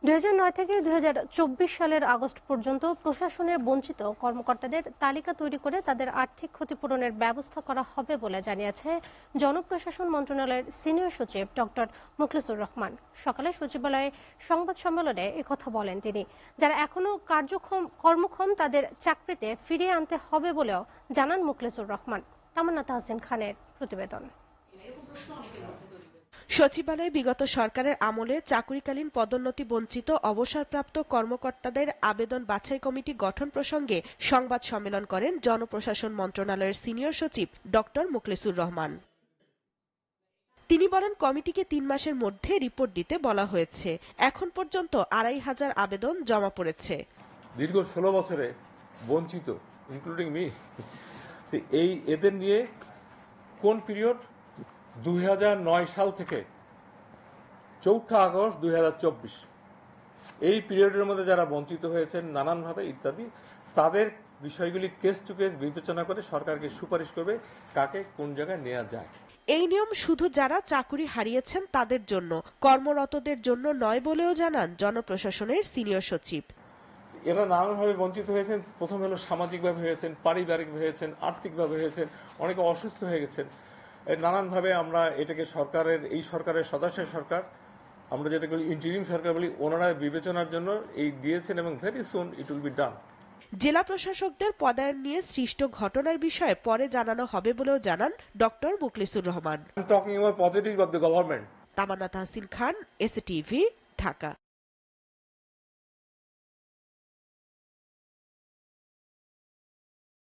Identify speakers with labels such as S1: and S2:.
S1: 2009 থেকে 2024 সালের আগস্ট পর্যন্ত প্রশাসনের বঞ্চিত কর্মকর্তাদের তালিকা তৈরি করে তাদের আর্থিক ক্ষতিপূরণের ব্যবস্থা করা হবে বলে জানিয়েছে জনপ্রশাসন মন্ত্রণালয়ের সিনিয়র সচিব ডক্টর মুখলেসুর রহমান। সকালে সচিবালয়ে সংবাদ সম্মেলনে একথা বলেন তিনি। যারা এখনো কর্মক্ষম তাদের চাকরিতে ফিরিয়ে আনতে হবে বলেও জানান মুখলেসুর রহমান। তামান্না তাহসিন খানের প্রতিবেদন।
S2: সচিবালয়ে বিগত সরকারের আমলে চাকুরিকালীন পদোন্নতি বঞ্চিত অবসরপ্রাপ্ত কর্মকর্তাদের আবেদন বাছাই কমিটি গঠন প্রসঙ্গে সংবাদ সম্মেলন করেন জনপ্রশাসন মন্ত্রণালয়ের সিনিয়র সচিব ডক্টর মুখলেসুর রহমান। তিনি বলেন, কমিটিকে 3 মাসের মধ্যে রিপোর্ট দিতে বলা হয়েছে। এখন পর্যন্ত 2500 আবেদন জমা পড়েছে।
S3: দীর্ঘ 16 বছরে বঞ্চিত, ইনক্লুডিং মি, এদের নিয়ে কোন পিরিয়ড 2009 সাল থেকে 4 আগস্ট 2024 এই পিরিয়ডের মধ্যে যারা বঞ্চিত হয়েছেন নানানভাবে ইত্যাদি, তাদের বিষয়গুলি কেস টু কেস বিবেচনা করে সরকারকে সুপারিশ করবে কাকে কোন জায়গায় নেওয়া যায়।
S2: এই নিয়ম শুধু যারা চাকুরি হারিয়েছেন তাদের জন্য, কর্মরতদের জন্য নয় বলেও জানান জনপ্রশাসনের সিনিয়র সচিব।
S3: এরা নানানভাবে বঞ্চিত হয়েছেন। প্রথম হলো সামাজিকভাবে হয়েছেন, পারিবারিকভাবে হয়েছেন, আর্থিকভাবে হয়েছেন, অনেকে অসুস্থ হয়ে গেছেন। নানানভাবে আমরা এটাকে এই সরকারের সদস্য সরকার, আমরা যেটাকে ইন্টারিম সরকার বলি, ওনারা বিবেচনার জন্য এই দিয়েছেন এবং very soon it will be done.
S2: জেলা প্রশাসকদের পদায়ন নিয়ে সৃষ্ট ঘটনার বিষয়ে পরে জানানো হবে বলেও জানান doctor Mukhlesur Rahman.
S3: Talking about positive of the government.
S2: Tamanna Tahsin Khan, SATV, Dhaka.